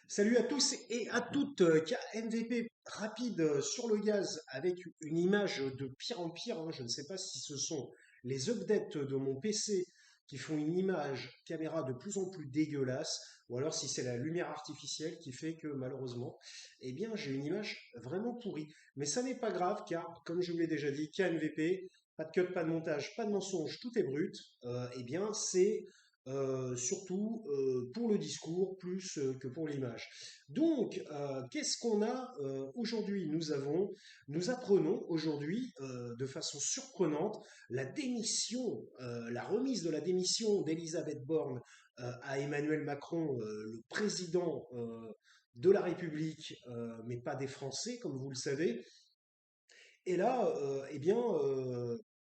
Salut à tous et à toutes, MVP rapide sur le gaz avec une image de pire en pire, hein. Je ne sais pas si ce sont les updates de mon PC qui font une image caméra de plus en plus dégueulasse, ou alors si c'est la lumière artificielle qui fait que malheureusement, eh bien j'ai une image vraiment pourrie. Mais ça n'est pas grave car, comme je vous l'ai déjà dit, KMVP, pas de cut, pas de montage, pas de mensonge, tout est brut. Eh bien c'est surtout pour le discours plus que pour l'image. Donc, qu'est-ce qu'on a aujourd'hui? Nous apprenons aujourd'hui, de façon surprenante, la remise de la démission d'Elisabeth Borne à Emmanuel Macron, le président de la République, mais pas des Français, comme vous le savez. Et là, eh bien,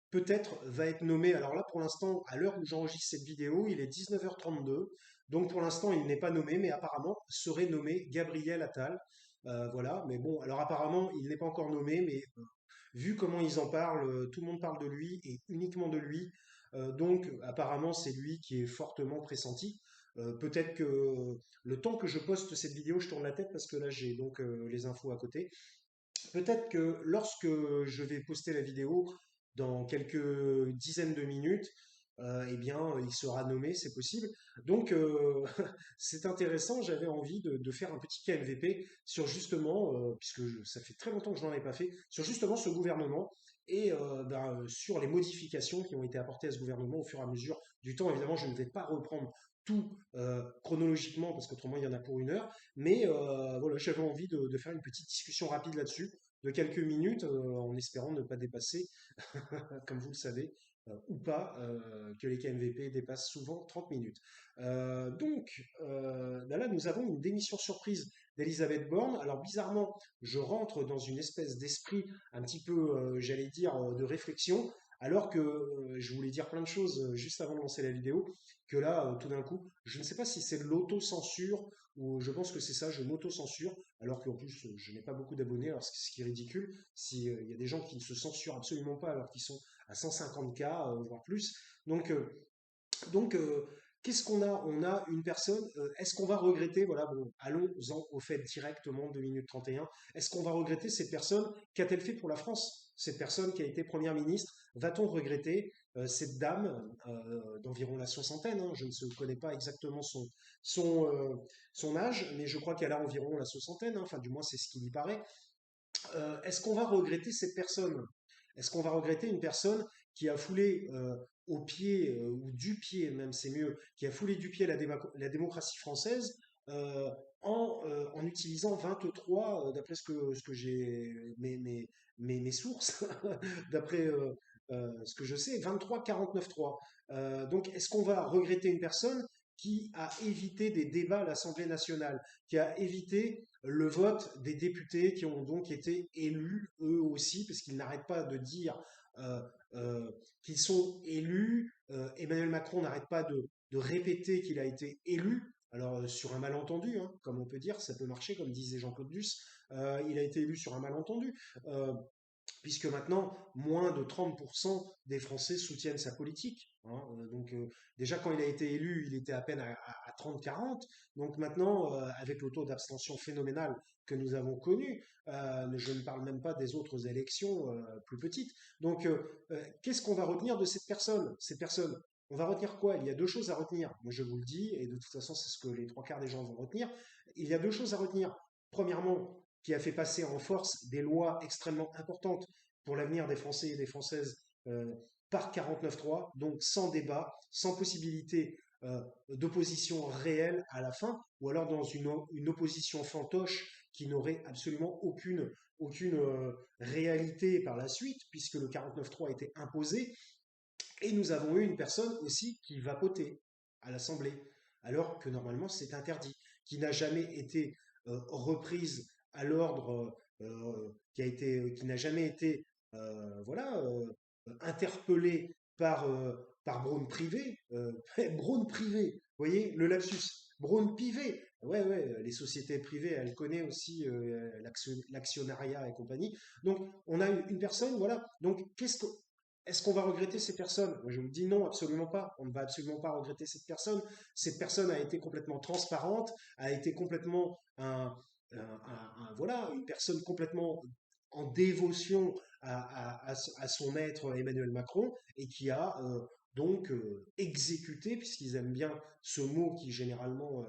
peut-être va être nommé. Alors là, pour l'instant, à l'heure où j'enregistre cette vidéo, il est 19h32. Donc pour l'instant, il n'est pas nommé, mais apparemment serait nommé Gabriel Attal. Voilà. Mais bon, alors apparemment, il n'est pas encore nommé, mais vu comment ils en parlent, tout le monde parle de lui et uniquement de lui. Donc apparemment, c'est lui qui est fortement pressenti. Peut-être que le temps que je poste cette vidéo, je tourne la tête parce que là j'ai donc les infos à côté. Peut-être que lorsque je vais poster la vidéo dans quelques dizaines de minutes, eh bien, il sera nommé, c'est possible. Donc, c'est intéressant. J'avais envie de faire un petit KMVP sur justement, ça fait très longtemps que je n'en ai pas fait, sur justement ce gouvernement et sur les modifications qui ont été apportées à ce gouvernement au fur et à mesure du temps. Évidemment, je ne vais pas reprendre tout chronologiquement parce qu'autrement il y en a pour une heure. Mais voilà, j'avais envie de faire une petite discussion rapide là-dessus, de quelques minutes, en espérant ne pas dépasser, comme vous le savez, ou pas, que les KMVP dépassent souvent 30 minutes. Là, nous avons une démission surprise d'Elisabeth Borne. Alors bizarrement, je rentre dans une espèce d'esprit un petit peu, j'allais dire, de réflexion, alors que je voulais dire plein de choses juste avant de lancer la vidéo, que là, tout d'un coup, je ne sais pas si c'est de l'autocensure ou je pense que c'est ça, je m'auto-censure, alors qu'en plus, je n'ai pas beaucoup d'abonnés, alors ce qui est ridicule, si, il y a des gens qui ne se censurent absolument pas alors qu'ils sont à 150K, voire plus. Donc, euh, donc, qu'est-ce qu'on a? On a une personne, est-ce qu'on va regretter, voilà, bon, allons-en au fait directement, 2 minutes 31, est-ce qu'on va regretter cette personne? Qu'a-t-elle fait pour la France? Cette personne qui a été première ministre, va-t-on regretter cette dame d'environ la soixantaine, hein, je ne connais pas exactement son, euh, son âge, mais je crois qu'elle a environ la soixantaine, hein, enfin du moins c'est ce qui lui paraît. Est-ce qu'on va regretter cette personne? Est-ce qu'on va regretter une personne qui a foulé au pied, ou du pied même, c'est mieux, qui a foulé du pied la démocratie française en utilisant 23, d'après ce que j'ai, mes sources, d'après ce que je sais, 23 49-3. Donc, est-ce qu'on va regretter une personne qui a évité des débats à l'Assemblée nationale, qui a évité le vote des députés qui ont donc été élus eux aussi, parce qu'ils n'arrêtent pas de dire euh, qu'ils sont élus. Emmanuel Macron n'arrête pas de répéter qu'il a été élu. Alors sur un malentendu, hein, comme on peut dire, ça peut marcher, comme disait Jean-Claude Duss. Il a été élu sur un malentendu. Euh, Puisque maintenant, moins de 30% des Français soutiennent sa politique, hein. Déjà, quand il a été élu, il était à peine à 30-40. Donc maintenant, avec le taux d'abstention phénoménal que nous avons connu, je ne parle même pas des autres élections plus petites. Qu'est-ce qu'on va retenir de cette personne? Cette personne, on va retenir quoi? Il y a deux choses à retenir. Moi, je vous le dis, et de toute façon, c'est ce que les trois quarts des gens vont retenir. Il y a deux choses à retenir. Premièrement, qui a fait passer en force des lois extrêmement importantes pour l'avenir des Français et des Françaises euh, par 49.3, donc sans débat, sans possibilité d'opposition réelle à la fin, ou alors dans une opposition fantoche qui n'aurait absolument aucune réalité par la suite, puisque le 49.3 a été imposé. Et nous avons eu une personne aussi qui vapotait à l'Assemblée, alors que normalement c'est interdit, qui n'a jamais été reprise à l'ordre, qui n'a jamais été voilà, interpellé par Braun Privé. Braun Privé, vous voyez, le lapsus. Braun Pivet, ouais, ouais, les sociétés privées, elle connaît aussi l'actionnariat et compagnie. Donc, on a une personne, voilà. Donc, est-ce qu'on va regretter ces personnes? Moi, je vous dis non, absolument pas. On ne va absolument pas regretter cette personne. Cette personne a été complètement transparente, a été complètement voilà, une personne complètement en dévotion à son maître Emmanuel Macron et qui a donc exécuté, puisqu'ils aiment bien ce mot qui généralement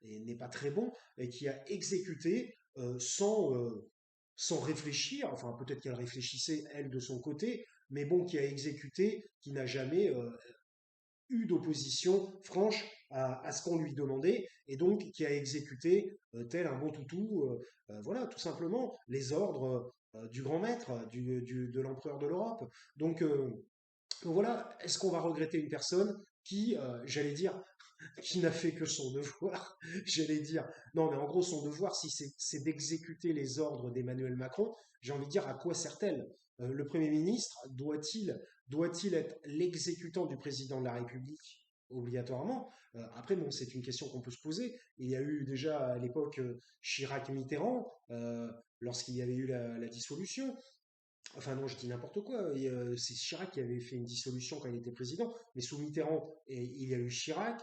n'est pas très bon, et qui a exécuté sans réfléchir, enfin peut-être qu'elle réfléchissait elle de son côté, mais bon, qui a exécuté, qui n'a jamais eu d'opposition franche à ce qu'on lui demandait, et donc qui a exécuté, tel un bon toutou, voilà, tout simplement, les ordres du grand maître, de l'empereur de l'Europe. Donc, donc voilà, est-ce qu'on va regretter une personne qui, j'allais dire, qui n'a fait que son devoir, j'allais dire. Non, mais en gros, son devoir, si c'est d'exécuter les ordres d'Emmanuel Macron, j'ai envie de dire, à quoi sert-elle? Le Premier ministre doit-il être l'exécutant du président de la République obligatoirement? Après, bon, c'est une question qu'on peut se poser. Il y a eu déjà à l'époque Chirac-Mitterrand, lorsqu'il y avait eu la dissolution. Enfin non, je dis n'importe quoi. C'est Chirac qui avait fait une dissolution quand il était président, mais sous Mitterrand, il y a eu Chirac,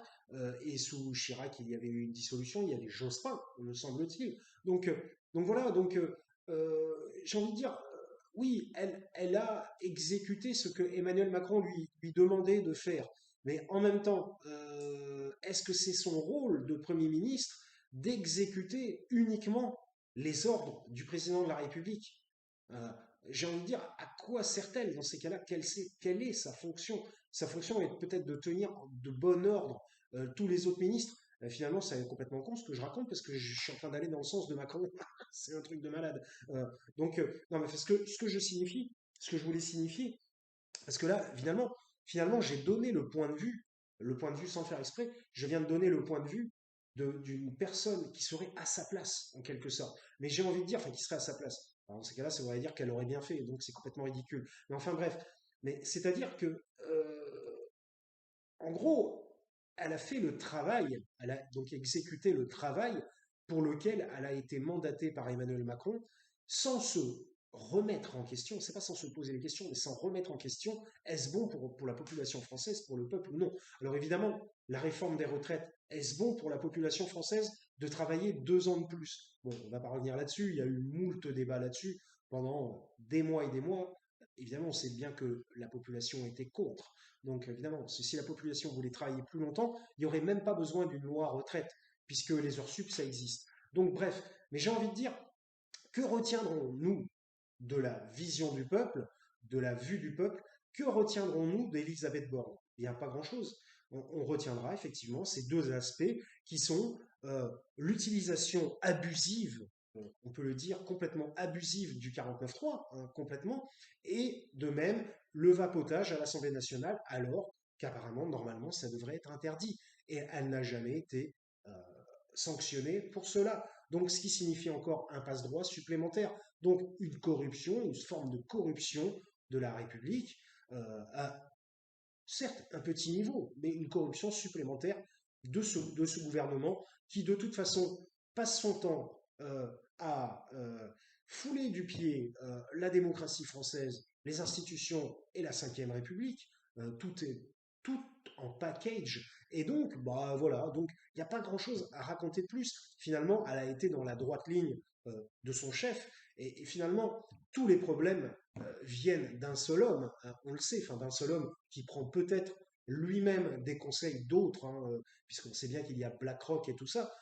et sous Chirac, il y avait eu une dissolution, il y avait Jospin, me semble-t-il. Donc, donc voilà, donc j'ai envie de dire, oui, elle a exécuté ce que Emmanuel Macron lui demandait de faire. Mais en même temps, est-ce que c'est son rôle de Premier ministre d'exécuter uniquement les ordres du président de la République? Euh, j'ai envie de dire, à quoi sert-elle dans ces cas-là? Quelle est sa fonction? Sa fonction est peut-être de tenir de bon ordre tous les autres ministres. Finalement, c'est complètement con ce que je raconte parce que je suis en train d'aller dans le sens de Macron. C'est un truc de malade. Donc, non, mais ce que je signifie, ce que je voulais signifier, parce que là, finalement, j'ai donné le point de vue sans le faire exprès, je viens de donner le point de vue d'une personne qui serait à sa place, en quelque sorte. Mais j'ai envie de dire, enfin, qui serait à sa place. Alors, dans ces cas-là, ça voudrait dire qu'elle aurait bien fait, donc c'est complètement ridicule. Mais enfin, bref. Mais c'est-à-dire que, en gros, elle a fait le travail, elle a donc exécuté le travail pour lequel elle a été mandatée par Emmanuel Macron sans se remettre en question, c'est pas sans se poser les questions, mais sans remettre en question, est-ce bon pour la population française, pour le peuple ou non? Alors évidemment, la réforme des retraites, est-ce bon pour la population française de travailler 2 ans de plus? Bon, on va pas revenir là-dessus, il y a eu moult débats là-dessus pendant des mois et des mois. Évidemment, on sait bien que la population était contre. Donc évidemment, si la population voulait travailler plus longtemps, il n'y aurait même pas besoin d'une loi retraite, puisque les heures sup, ça existe. Donc bref, mais j'ai envie de dire, que retiendrons-nous de la vision du peuple, de la vue du peuple? Que retiendrons-nous d'Elisabeth Borne? Il n'y a pas grand-chose. On retiendra effectivement ces deux aspects qui sont l'utilisation abusive, on peut le dire complètement abusive du 49.3, hein, complètement, et de même le vapotage à l'Assemblée nationale, alors qu'apparemment, normalement, ça devrait être interdit. Et elle n'a jamais été euh, sanctionnée pour cela. Donc, ce qui signifie encore un passe-droit supplémentaire. Donc, une corruption, une forme de corruption de la République, à certes un petit niveau, mais une corruption supplémentaire de ce gouvernement qui, de toute façon, passe son temps à fouler du pied la démocratie française, les institutions et la Ve République. Tout est tout en package. Et donc, bah voilà, donc il n'y a pas grand-chose à raconter de plus. Finalement, elle a été dans la droite ligne de son chef. Et finalement, tous les problèmes viennent d'un seul homme, hein, on le sait, enfin d'un seul homme qui prend peut-être lui-même des conseils d'autres, hein, puisqu'on sait bien qu'il y a BlackRock et tout ça,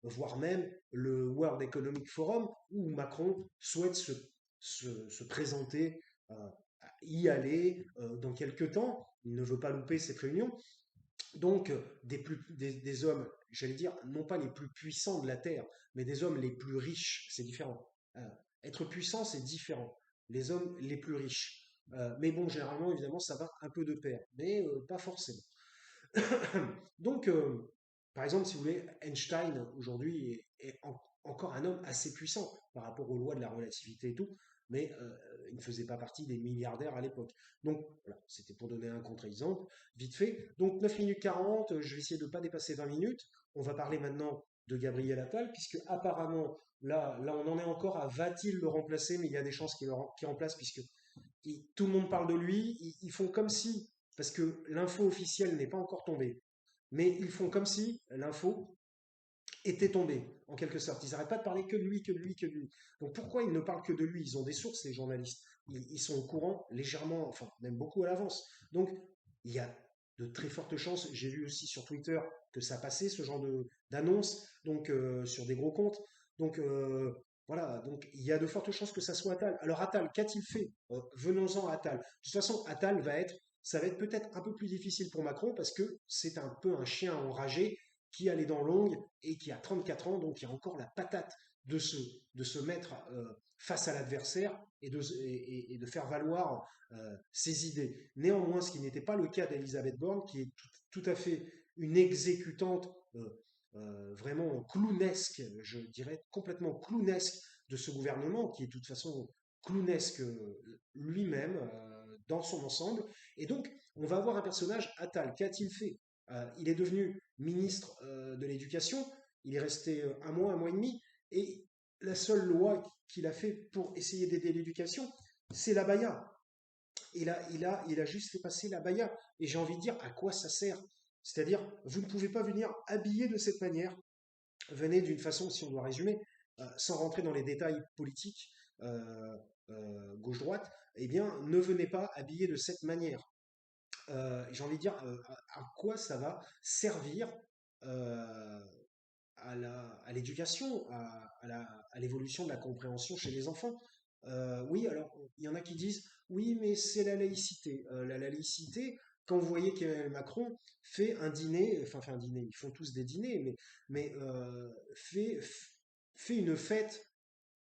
voire même le World Economic Forum, où Macron souhaite se présenter, y aller dans quelques temps. Il ne veut pas louper cette réunion. Donc, des hommes, j'allais dire, non pas les plus puissants de la Terre, mais des hommes les plus riches, c'est différent. Euh, Être puissant, c'est différent. Les hommes les plus riches. Mais bon, généralement, évidemment, ça va un peu de pair, mais pas forcément. Donc, par exemple, si vous voulez, Einstein, aujourd'hui, est encore un homme assez puissant par rapport aux lois de la relativité et tout, mais il ne faisait pas partie des milliardaires à l'époque. Donc, voilà, c'était pour donner un contre-exemple, vite fait. Donc, 9 minutes 40, je vais essayer de ne pas dépasser 20 minutes. On va parler maintenant de Gabriel Attal, puisque apparemment, là on en est encore à va-t-il le remplacer, mais il y a des chances qu'il remplace, puisque tout le monde parle de lui, ils font comme si, parce que l'info officielle n'est pas encore tombée, mais ils font comme si l'info était tombée, en quelque sorte. Ils n'arrêtent pas de parler que de lui, que de lui, que de lui. Donc pourquoi ils ne parlent que de lui? Ils ont des sources, les journalistes. Ils sont au courant légèrement, enfin même beaucoup à l'avance. Donc il y a de très fortes chances, j'ai vu aussi sur Twitter que ça passait, ce genre d'annonce, donc sur des gros comptes. Donc voilà, donc il y a de fortes chances que ça soit Attal. Alors Attal, qu'a-t-il fait? Venons-en à Attal. De toute façon, Attal ça va être peut-être un peu plus difficile pour Macron parce que c'est un peu un chien enragé qui a les dents longues et qui a 34 ans, donc il y a encore la patate de se mettre face à l'adversaire et de faire valoir ses idées. Néanmoins, ce qui n'était pas le cas d'Elisabeth Borne, qui est tout à fait une exécutante vraiment clownesque, je dirais complètement clownesque de ce gouvernement, qui est de toute façon clownesque lui-même dans son ensemble. Et donc, on va avoir un personnage Attal. Qu'a-t-il fait? Il est devenu ministre de l'Éducation. Il est resté un mois et demi. Et la seule loi qu'il a fait pour essayer d'aider l'éducation, c'est la Baya. Il a juste fait passer la Baya. Et j'ai envie de dire, à quoi ça sert? C'est-à-dire, vous ne pouvez pas venir habillé de cette manière. Venez d'une façon, si on doit résumer, sans rentrer dans les détails politiques, gauche-droite, eh bien, ne venez pas habillé de cette manière. J'ai envie de dire, à quoi ça va servir euh, à l'éducation, à l'évolution de la compréhension chez les enfants. Oui, alors il y en a qui disent, oui, mais c'est la laïcité. La laïcité, quand vous voyez qu'Emmanuel Macron fait un dîner, enfin fait un dîner, ils font tous des dîners, mais fait une fête,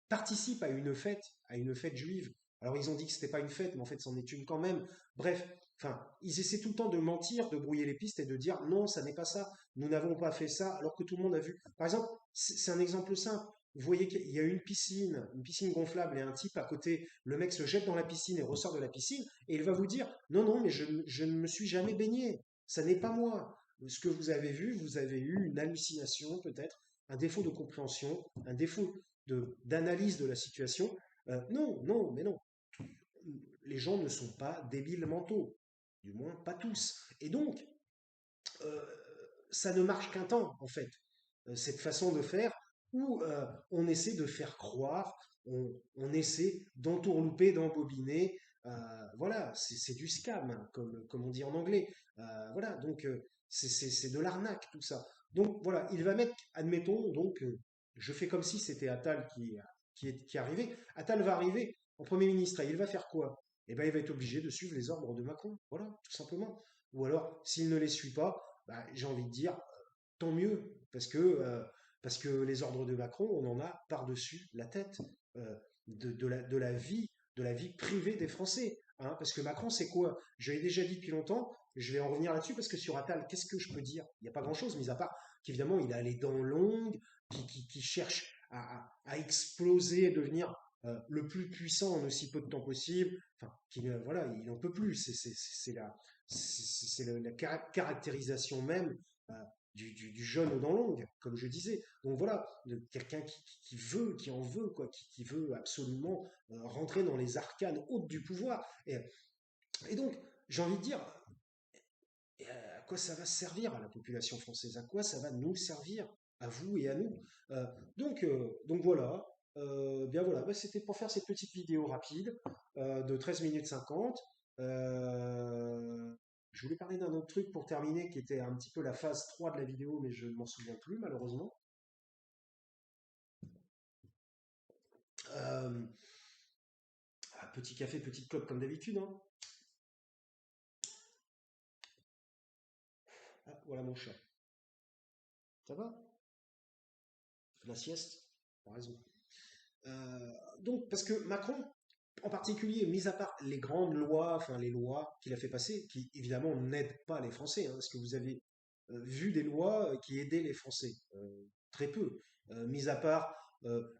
participe à une fête juive. Alors ils ont dit que c'était pas une fête, mais en fait c'en est une quand même. Bref, enfin, ils essaient tout le temps de mentir, de brouiller les pistes et de dire non, ça n'est pas ça, nous n'avons pas fait ça, alors que tout le monde a vu. Par exemple, c'est un exemple simple. Vous voyez qu'il y a une piscine gonflable et un type à côté, le mec se jette dans la piscine et ressort de la piscine, et il va vous dire non, non, mais je ne me suis jamais baigné, ça n'est pas moi. Ce que vous avez vu, vous avez eu une hallucination peut-être, un défaut de compréhension, un défaut d'analyse de la situation. Non, non, mais non. Les gens ne sont pas débiles mentaux. Du moins, pas tous. Et donc, euh, ça ne marche qu'un temps, en fait. Cette façon de faire où on essaie de faire croire, on essaie d'entourlouper, d'embobiner. Voilà, c'est du scam, hein, comme on dit en anglais. Voilà, donc c'est de l'arnaque, tout ça. Donc voilà, il va mettre, admettons, donc je fais comme si c'était Attal qui arrivait. Attal va arriver en Premier ministre et il va faire quoi? Eh ben, il va être obligé de suivre les ordres de Macron, voilà, tout simplement. Ou alors, s'il ne les suit pas, bah, j'ai envie de dire, tant mieux, parce que les ordres de Macron, on en a par-dessus la tête de la vie privée des Français. Hein, parce que Macron, c'est quoi? Je l'ai déjà dit depuis longtemps, je vais en revenir là-dessus, parce que sur Attal, qu'est-ce que je peux dire? Il n'y a pas grand-chose, mis à part qu'évidemment, il a les dents longues, qui cherche à exploser, devenir le plus puissant en aussi peu de temps possible. Enfin, voilà, il n'en peut plus. C'est la caractérisation même euh, du jeune aux dents longues, comme je disais. Donc voilà, quelqu'un qui veut, qui en veut, quoi, qui veut absolument rentrer dans les arcanes hautes du pouvoir. Et donc, j'ai envie de dire, à quoi ça va servir à la population française? À quoi ça va nous servir? À vous et à nous? Donc voilà. Bien voilà, bah, c'était pour faire cette petite vidéo rapide de 13 minutes 50. Je voulais parler d'un autre truc pour terminer qui était un petit peu la phase 3 de la vidéo, mais je ne m'en souviens plus malheureusement. Euh, Petit café, petite clope comme d'habitude. Hein. Ah, voilà mon chat. Ça va? La sieste? T'as raison. Donc, parce que Macron, en particulier, mis à part les grandes lois, enfin les lois qu'il a fait passer, qui évidemment n'aident pas les Français, hein, est-ce que vous avez vu des lois qui aidaient les Français? Très peu. Mis à part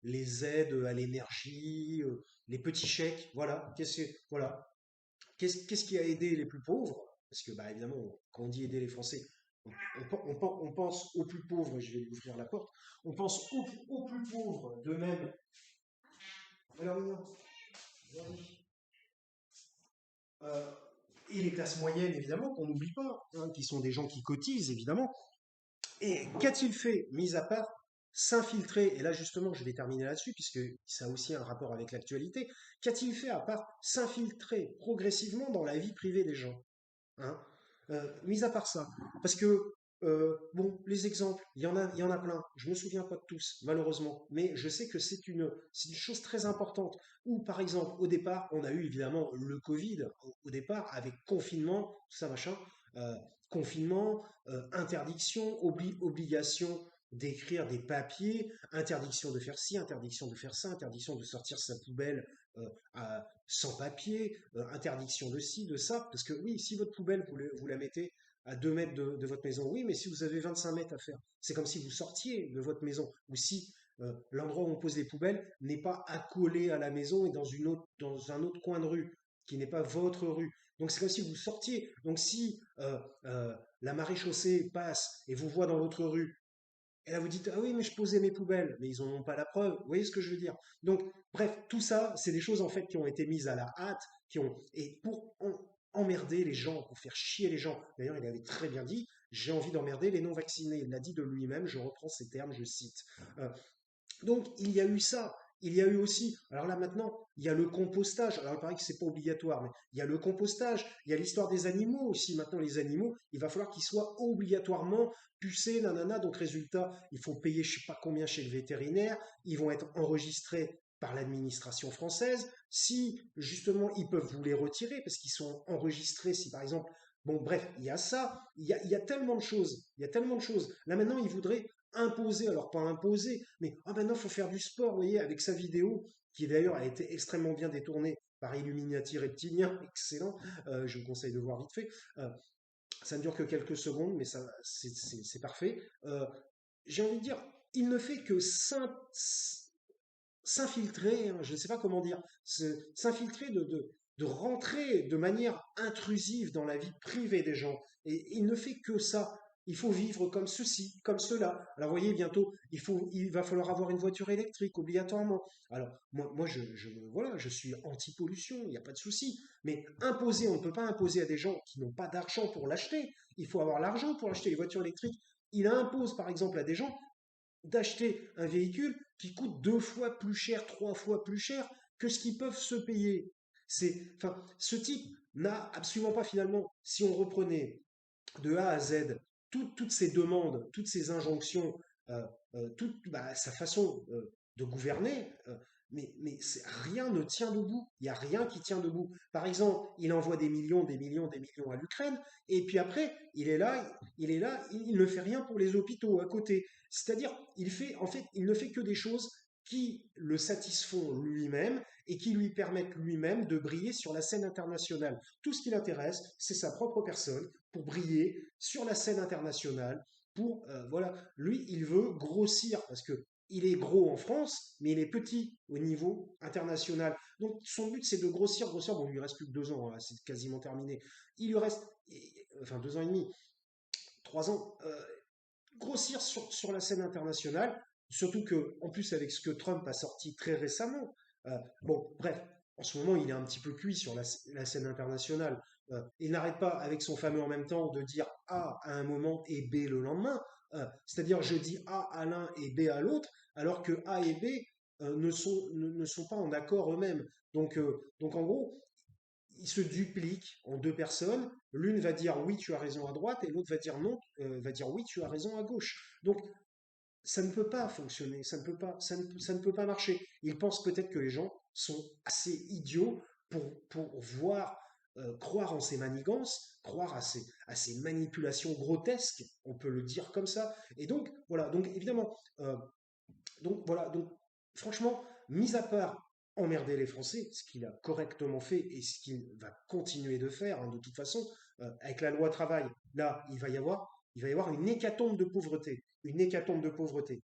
les aides à l'énergie, les petits chèques, voilà. Voilà. Qu'est-ce qui a aidé les plus pauvres? Parce que, bah, évidemment, quand on dit aider les Français, on pense aux plus pauvres, je vais lui ouvrir la porte, on pense aux plus pauvres de même. Alors, non, vas-y. Euh, et les classes moyennes, évidemment, qu'on n'oublie pas, hein, qui sont des gens qui cotisent, évidemment. Et qu'a-t-il fait, mis à part s'infiltrer, et là justement je vais terminer là-dessus, puisque ça a aussi un rapport avec l'actualité, qu'a-t-il fait à part s'infiltrer progressivement dans la vie privée des gens, hein? Mis à part ça, parce que, bon, les exemples, il y en a plein, je me souviens pas de tous, malheureusement, mais je sais que c'est une chose très importante, où par exemple, au départ, on a eu évidemment le Covid, au départ, avec confinement, tout ça, machin, euh, confinement, interdiction, obligation d'écrire des papiers, interdiction de faire ci, interdiction de faire ça, interdiction de sortir sa poubelle sans papier, interdiction de ci, de ça, parce que oui, si votre poubelle, vous la mettez à 2 mètres de votre maison, oui, mais si vous avez 25 mètres à faire, c'est comme si vous sortiez de votre maison, ou si l'endroit où on pose les poubelles n'est pas accolé à la maison et dans un autre coin de rue, qui n'est pas votre rue. Donc c'est comme si vous sortiez. Donc si la maréchaussée passe et vous voit dans votre rue, et là, vous dites, ah oui, mais je posais mes poubelles, mais ils n'en ont pas la preuve. Vous voyez ce que je veux dire? Donc, bref, tout ça, c'est des choses en fait qui ont été mises à la hâte, et pour emmerder les gens, pour faire chier les gens. D'ailleurs, il avait très bien dit, j'ai envie d'emmerder les non-vaccinés. Il l'a dit de lui-même, je reprends ces termes, je cite. Euh, donc, il y a eu ça. Il y a eu aussi, alors là maintenant, il y a le compostage. Alors il paraît que c'est pas obligatoire, mais il y a le compostage. Il y a l'histoire des animaux aussi. Maintenant, les animaux, il va falloir qu'ils soient obligatoirement pucés, nanana. Donc résultat, il faut payer je sais pas combien chez le vétérinaire. Ils vont être enregistrés par l'administration française. Si justement ils peuvent vous les retirer parce qu'ils sont enregistrés, si par exemple, bon bref, il y a ça. Il y a tellement de choses. Il y a tellement de choses. Là maintenant, ils voudraient imposer, alors pas imposer, mais ah ben non, faut faire du sport, vous voyez, avec sa vidéo, qui d'ailleurs a été extrêmement bien détournée par Illuminati Reptilien, excellent, je vous conseille de voir vite fait. Ça ne dure que quelques secondes, mais ça, c'est parfait. J'ai envie de dire, il ne fait que s'infiltrer, hein, je ne sais pas comment dire, s'infiltrer de rentrer de manière intrusive dans la vie privée des gens. Et il ne fait que ça. Il faut vivre comme ceci, comme cela. Alors, vous voyez, bientôt, il va falloir avoir une voiture électrique obligatoirement. Alors, moi voilà, je suis anti-pollution, il n'y a pas de souci. Mais imposer, on ne peut pas imposer à des gens qui n'ont pas d'argent pour l'acheter. Il faut avoir l'argent pour acheter les voitures électriques. Il impose, par exemple, à des gens d'acheter un véhicule qui coûte 2 fois plus cher, 3 fois plus cher que ce qu'ils peuvent se payer. Enfin, ce type n'a absolument pas finalement, si on reprenait de A à Z toutes ces demandes, toutes ces injonctions, toute sa façon de gouverner, rien ne tient debout. Il n'y a rien qui tient debout. Par exemple, il envoie des millions, des millions, des millions à l'Ukraine, et puis après, il ne fait rien pour les hôpitaux à côté. C'est-à-dire, en fait, il ne fait que des choses qui le satisfont lui-même et qui lui permettent lui-même de briller sur la scène internationale. Tout ce qui l'intéresse, c'est sa propre personne pour briller sur la scène internationale. Voilà, lui, il veut grossir parce que il est gros en France, mais il est petit au niveau international. Donc son but, c'est de grossir, grossir. Bon, il lui reste plus que 2 ans, hein, c'est quasiment terminé. Il lui reste, enfin 2 ans et demi, 3 ans. Grossir sur la scène internationale, surtout que, en plus, avec ce que Trump a sorti très récemment, bon, bref, en ce moment, il est un petit peu cuit sur la scène internationale. Il n'arrête pas, avec son fameux en même temps, de dire A à un moment et B le lendemain. C'est-à-dire, je dis A à l'un et B à l'autre, alors que A et B ne sont pas en accord eux-mêmes. Donc, en gros, ils se dupliquent en deux personnes. L'une va dire oui, tu as raison à droite, et l'autre va dire non, va dire oui, tu as raison à gauche. Donc, ça ne peut pas fonctionner, ça ne peut pas marcher. Ils pensent peut-être que les gens sont assez idiots pour croire en ces manigances, croire à ces manipulations grotesques, on peut le dire comme ça. Et donc, voilà, donc évidemment, donc voilà, donc franchement, mis à part emmerder les Français, ce qu'il a correctement fait et ce qu'il va continuer de faire, hein, de toute façon, avec la loi travail, là, il va y avoir une hécatombe de pauvreté, une hécatombe de pauvreté.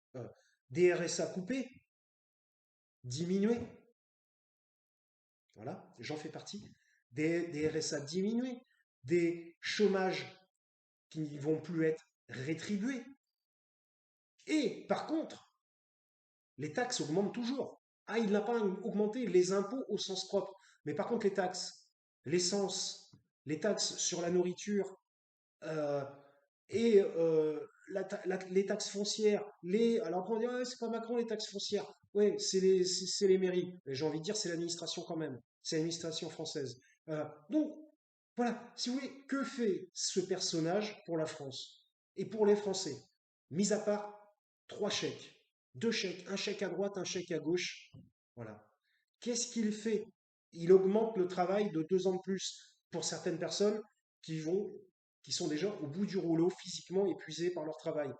Des RSA coupés, diminués, voilà, j'en fais partie, des RSA diminués, des chômages qui ne vont plus être rétribués. Et par contre, les taxes augmentent toujours. Ah, il n'a pas augmenté les impôts au sens propre. Mais par contre, les taxes. l'essence, les taxes sur la nourriture, euh, et les taxes foncières, alors on dit, ouais, c'est pas Macron les taxes foncières, ouais, c'est les mairies, mais j'ai envie de dire c'est l'administration quand même, c'est l'administration française. Donc voilà, si vous voulez, que fait ce personnage pour la France et pour les Français? Mis à part trois chèques, deux chèques, un chèque à droite, un chèque à gauche, voilà. Qu'est-ce qu'il fait? Il augmente le travail de 2 ans de plus pour certaines personnes qui vont, qui sont déjà au bout du rouleau, physiquement épuisées par leur travail.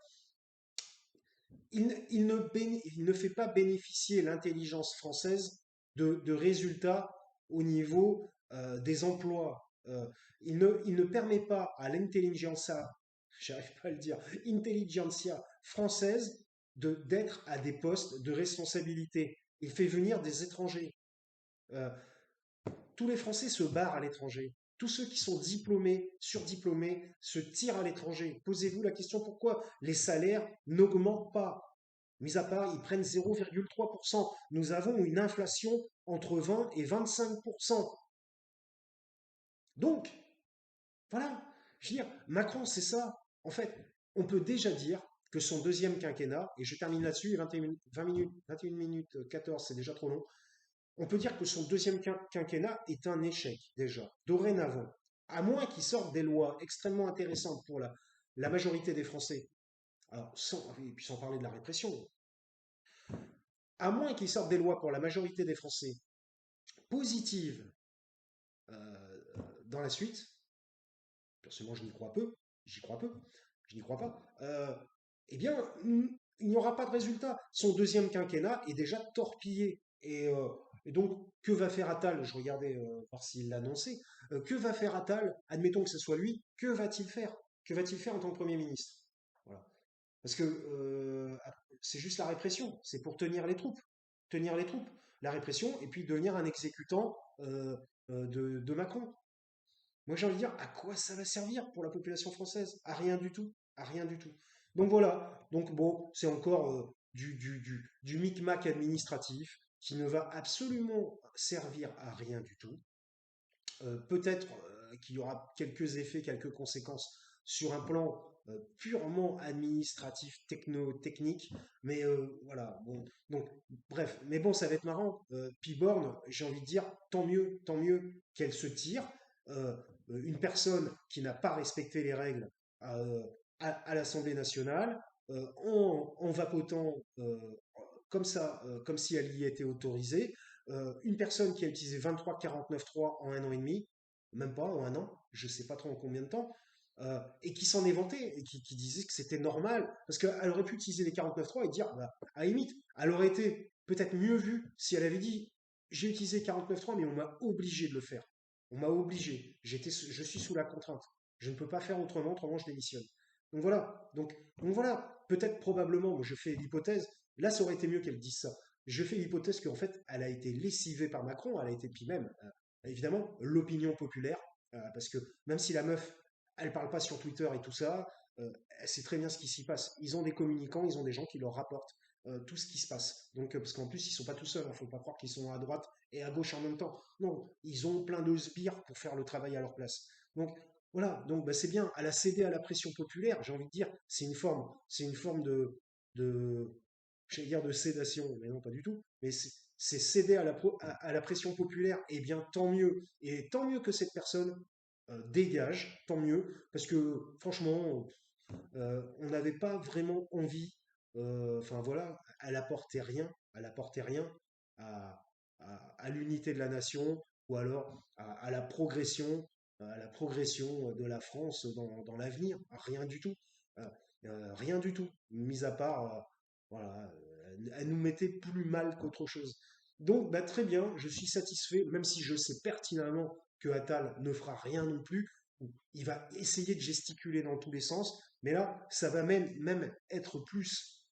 Il ne fait pas bénéficier l'intelligence française de résultats au niveau des emplois. Il ne permet pas à l'intelligentsia, j'arrive pas à le dire, intelligentsia française d'être à des postes de responsabilité. Il fait venir des étrangers. Euh, tous les Français se barrent à l'étranger. Tous ceux qui sont diplômés, surdiplômés, se tirent à l'étranger. Posez-vous la question pourquoi les salaires n'augmentent pas. Mis à part, ils prennent 0,3%. Nous avons une inflation entre 20 et 25%. Donc, voilà. Je veux dire, Macron, c'est ça. En fait, on peut déjà dire que son deuxième quinquennat, et je termine là-dessus, 21 20 minutes, 21 minutes 14, c'est déjà trop long. On peut dire que son deuxième quinquennat est un échec déjà, dorénavant. À moins qu'il sorte des lois extrêmement intéressantes pour la majorité des Français, alors et puis sans parler de la répression, à moins qu'il sorte des lois pour la majorité des Français positives euh, dans la suite, personnellement je n'y crois peu, j'y crois peu, je n'y crois pas, eh bien il n'y aura pas de résultat. Son deuxième quinquennat est déjà torpillé. Et donc, que va faire Attal? Je regardais voir s'il l'annonçait. Que va faire Attal? Admettons que ce soit lui. Que va-t-il faire? Que va-t-il faire en tant que Premier ministre? Voilà. Parce que c'est juste la répression. C'est pour tenir les troupes. Tenir les troupes. La répression, et puis devenir un exécutant de Macron. Moi, j'ai envie de dire, à quoi ça va servir pour la population française? À rien du tout. À rien du tout. Donc voilà. Donc bon, c'est encore du micmac administratif qui ne va absolument servir à rien du tout. Peut-être qu'il y aura quelques effets, quelques conséquences sur un plan purement administratif, technique, mais voilà. Bon, donc, bref, mais bon, ça va être marrant. Piborne, j'ai envie de dire, tant mieux qu'elle se tire. Euh, une personne qui n'a pas respecté les règles euh, à l'Assemblée nationale, en vapotant comme ça, comme si elle y était autorisée, une personne qui a utilisé 23 49.3 en un an et demi, même pas en un an, je sais pas trop en combien de temps, et qui s'en est vanté et qui disait que c'était normal, parce qu'elle aurait pu utiliser les 49.3 et dire, bah, à la limite, elle aurait été peut-être mieux vue si elle avait dit, j'ai utilisé 49.3, mais on m'a obligé de le faire. On m'a obligé. Je suis sous la contrainte. Je ne peux pas faire autrement, autrement je démissionne. Donc voilà. Donc voilà. Peut-être probablement, moi je fais l'hypothèse, là ça aurait été mieux qu'elle dise ça. Je fais l'hypothèse qu'en fait, elle a été lessivée par Macron, elle a été, puis même, évidemment, l'opinion populaire, parce que même si la meuf, elle parle pas sur Twitter et tout ça, elle sait très bien ce qui s'y passe. Ils ont des communicants, ils ont des gens qui leur rapportent tout ce qui se passe. Donc, parce qu'en plus, ils sont pas tout seuls, il ne faut pas croire qu'ils sont à droite et à gauche en même temps. Non, ils ont plein de sbires pour faire le travail à leur place. Donc, voilà, donc bah, c'est bien, elle a cédé à la pression populaire, j'ai envie de dire, c'est une forme de, j'allais dire de sédation, mais non, pas du tout. Mais c'est céder à la pression populaire, et bien tant mieux. Et tant mieux que cette personne dégage, tant mieux, parce que franchement, on n'avait pas vraiment envie, enfin voilà, elle apportait rien à, à l'unité de la nation, ou alors à la progression de la France dans l'avenir. Rien du tout. Rien du tout, mis à part, voilà, elle nous mettait plus mal qu'autre chose. Donc, bah, très bien, je suis satisfait, même si je sais pertinemment que Attal ne fera rien non plus. Il va essayer de gesticuler dans tous les sens, mais là, ça va même être plus,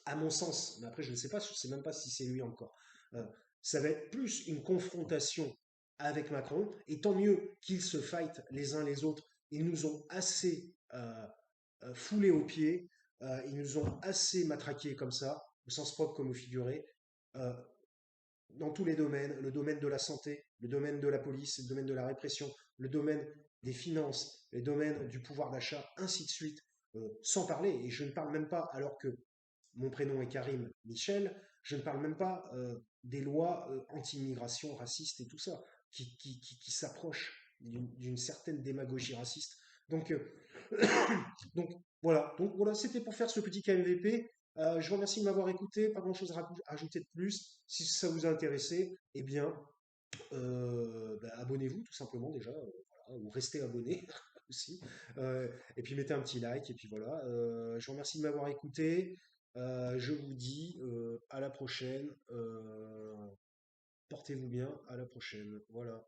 à mon sens, mais après je ne sais pas, je ne sais même pas si c'est lui encore, euh, ça va être plus une confrontation avec Macron, et tant mieux qu'ils se fightent les uns les autres. Ils nous ont assez foulés aux pieds, ils nous ont assez matraqués comme ça, au sens propre comme au figuré. Euh, dans tous les domaines, le domaine de la santé, le domaine de la police, le domaine de la répression, le domaine des finances, les domaines du pouvoir d'achat, ainsi de suite, sans parler, et je ne parle même pas, alors que mon prénom est Karim Michel, je ne parle même pas des lois anti-immigration, racistes et tout ça, qui s'approchent d'une certaine démagogie raciste. Donc, donc donc voilà, c'était pour faire ce petit KMVP. Je vous remercie de m'avoir écouté, pas grand-chose à ajouter de plus. Si ça vous a intéressé, eh bien, bah, abonnez-vous tout simplement déjà, voilà, ou restez abonné aussi. Et puis mettez un petit like, et puis voilà. Je vous remercie de m'avoir écouté. Je vous dis à la prochaine. Portez-vous bien, à la prochaine. Voilà.